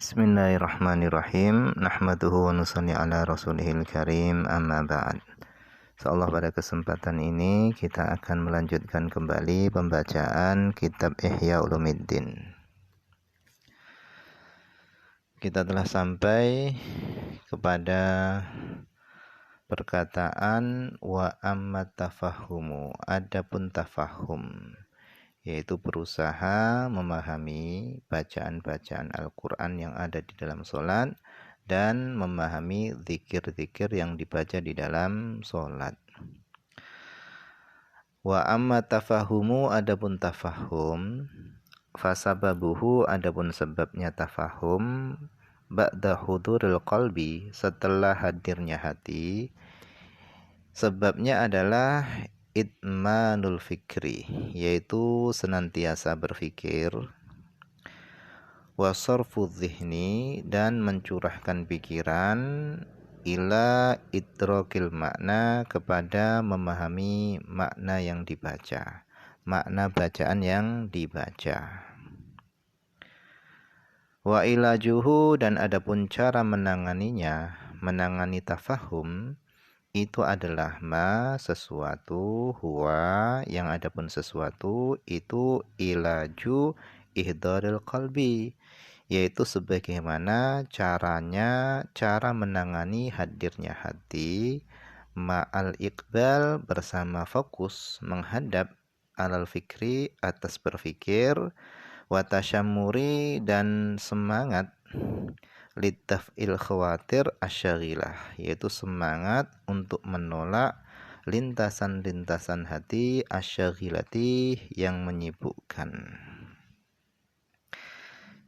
Bismillahirrahmanirrahim. Nahmaduhu wa nusalli ala rasulihil karim, amma ba'd. Insyaallah pada kesempatan ini kita akan melanjutkan kembali pembacaan kitab Ihya Ulumuddin. Kita telah sampai kepada perkataan wa amma tafahumu, adapun tafahum, yaitu berusaha memahami bacaan-bacaan Al-Quran yang ada di dalam sholat dan memahami zikir-zikir yang dibaca di dalam sholat. Wa amma tafahumu, adapun tafahum, fasababuhu, adapun sebabnya tafahum, ba'da huduril qalbi, setelah hadirnya hati, sebabnya adalah itmanul fikri, yaitu senantiasa berfikir, wasarfu dzihni, dan mencurahkan pikiran, ila idrakil makna, kepada memahami makna yang dibaca, makna bacaan yang dibaca. Wa ilajuhu, dan adapun cara menanganinya, menangani tafahum, itu adalah sesuatu, huwa, yang adapun sesuatu itu ilaju ihdaril qalbi, yaitu sebagaimana cara menangani hadirnya hati, ma'al iqbal, bersama fokus menghadap, alal fikri, atas berfikir, watasyammuri, dan semangat, litaf'il khawatir asyaghilah, yaitu semangat untuk menolak lintasan-lintasan hati asyaghilati, yang menyibukkan.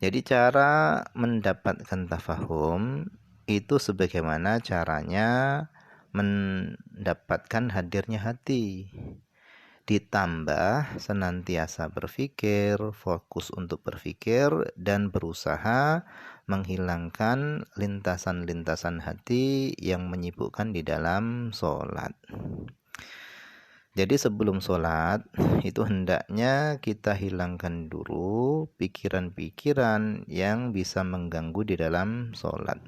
Jadi cara mendapatkan tafahum itu sebagaimana caranya mendapatkan hadirnya hati, ditambah senantiasa berfikir, fokus untuk berfikir, dan berusaha menghilangkan lintasan-lintasan hati yang menyibukkan di dalam sholat. Jadi sebelum sholat itu hendaknya kita hilangkan dulu pikiran-pikiran yang bisa mengganggu di dalam sholat.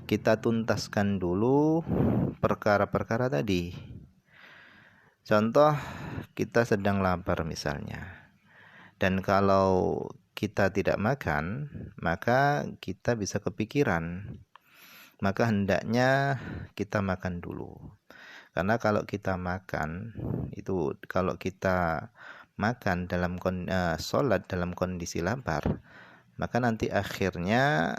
Kita tuntaskan dulu perkara-perkara tadi. Contoh, kita sedang lapar misalnya, dan kalau kita tidak makan, maka kita bisa kepikiran. Maka hendaknya kita makan dulu. Karena kalau kita makan, dalam sholat dalam kondisi lapar, maka nanti akhirnya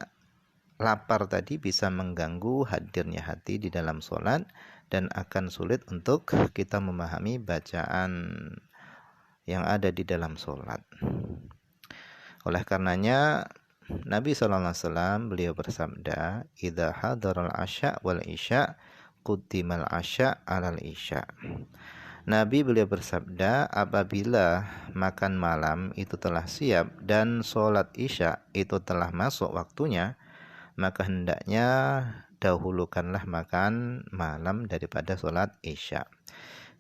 lapar tadi bisa mengganggu hadirnya hati di dalam sholat, dan akan sulit untuk kita memahami bacaan yang ada di dalam sholat. Oleh karenanya Nabi SAW beliau bersabda, idza hadaral asya wal isya quddimal asya alal isya. Nabi beliau bersabda, apabila makan malam itu telah siap dan sholat isya itu telah masuk waktunya, maka hendaknya dahulukanlah makan malam daripada sholat isya.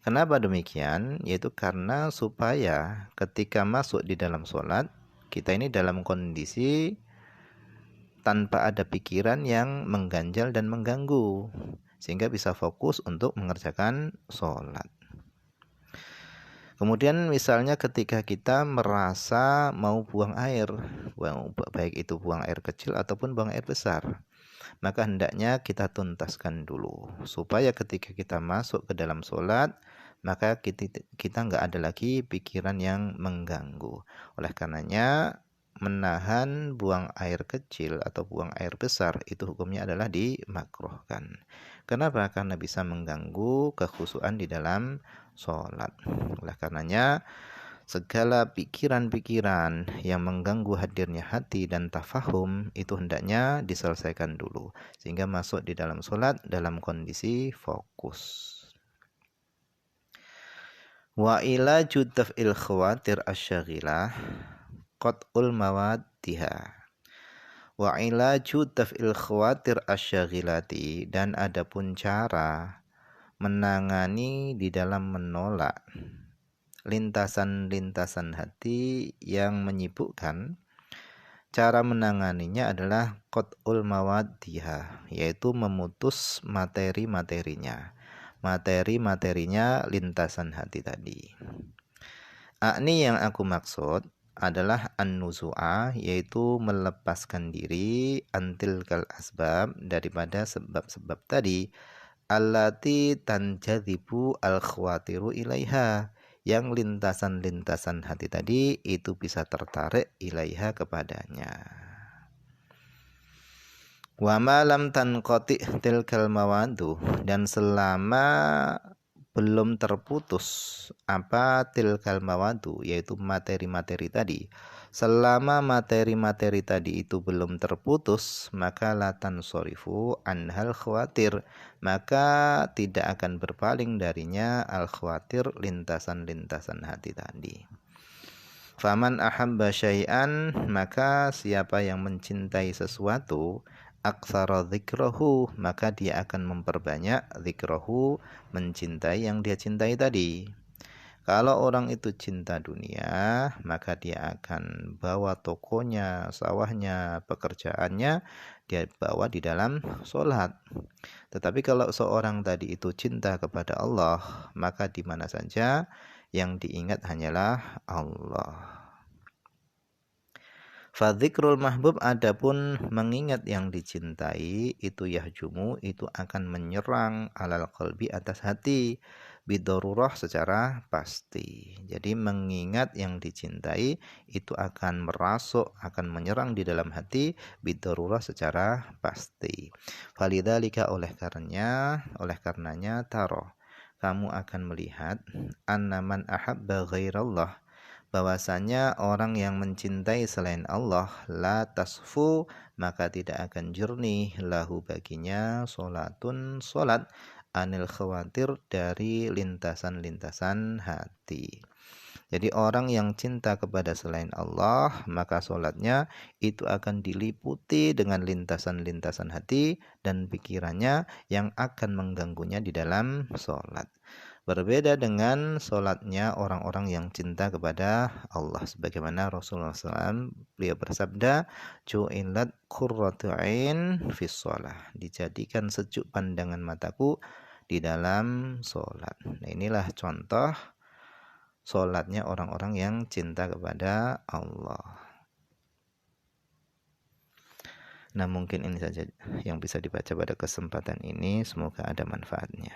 Kenapa demikian? Yaitu karena supaya ketika masuk di dalam sholat, kita ini dalam kondisi tanpa ada pikiran yang mengganjal dan mengganggu, sehingga bisa fokus untuk mengerjakan sholat. Kemudian misalnya ketika kita merasa mau buang air, baik itu buang air kecil ataupun buang air besar, maka hendaknya kita tuntaskan dulu, supaya ketika kita masuk ke dalam sholat, maka kita nggak ada lagi pikiran yang mengganggu. Oleh karenanya, menahan buang air kecil atau buang air besar itu hukumnya adalah dimakruhkan. Kenapa? Karena bisa mengganggu kekhusyuan di dalam sholat. Oleh karenanya, segala pikiran-pikiran yang mengganggu hadirnya hati dan tafahum itu hendaknya diselesaikan dulu, sehingga masuk di dalam sholat dalam kondisi fokus. Wa ila judaf'il khawatir asyaghilah qat'ul mawaddiha. Wa ila judaf'il khawatir asyaghilati, dan adapun cara menangani di dalam menolak lintasan-lintasan hati yang menyibukkan, cara menanganinya adalah qat'ul mawaddiha, yaitu memutus materi-materinya. Materi-materinya lintasan hati tadi. Akni yang aku maksud adalah an-nuzu'a, yaitu melepaskan diri antil kal asbab, daripada sebab-sebab tadi, allati tanjadhibu al-khawatiru ilaiha, yang lintasan-lintasan hati tadi itu bisa tertarik ilaiha kepadanya. Wa ma lam tanqati tilkal mawadu, dan selama belum terputus apa tilkal mawadu, yaitu materi-materi tadi. Selama materi-materi tadi itu belum terputus, maka latan sorifu anhal khawatir, maka tidak akan berpaling darinya al khawatir, lintasan-lintasan hati tadi. Faman ahabba syai'an, maka siapa yang mencintai sesuatu, aktsara dzikrahu, maka dia akan memperbanyak dzikrahu, mencintai yang dia cintai tadi. Kalau orang itu cinta dunia, maka dia akan bawa tokonya, sawahnya, pekerjaannya, dia bawa di dalam sholat. Tetapi kalau seorang tadi itu cinta kepada Allah, maka di mana saja yang diingat hanyalah Allah. Fadzikrul mahbub, adapun mengingat yang dicintai, itu yahjumu, itu akan menyerang alal qalbi, atas hati, bidorurah, secara pasti. Jadi mengingat yang dicintai itu akan merasuk, akan menyerang di dalam hati, bidorurah, secara pasti. Falidzalika, oleh karenanya taro, kamu akan melihat annaman ahabba ghairallah, bahwasanya orang yang mencintai selain Allah, la tasfu, maka tidak akan jernih lahu baginya solatun solat, anil khawatir, dari lintasan-lintasan hati. Jadi orang yang cinta kepada selain Allah, maka solatnya itu akan diliputi dengan lintasan-lintasan hati dan pikirannya yang akan mengganggunya di dalam solat. Berbeda dengan solatnya orang-orang yang cinta kepada Allah, sebagaimana Rasulullah SAW, beliau bersabda, ju'ilat qurratu ain fis shalah, dijadikan sejuk pandangan mataku di dalam solat. Nah, inilah contoh solatnya orang-orang yang cinta kepada Allah. Nah, mungkin ini saja yang bisa dibaca pada kesempatan ini. Semoga ada manfaatnya.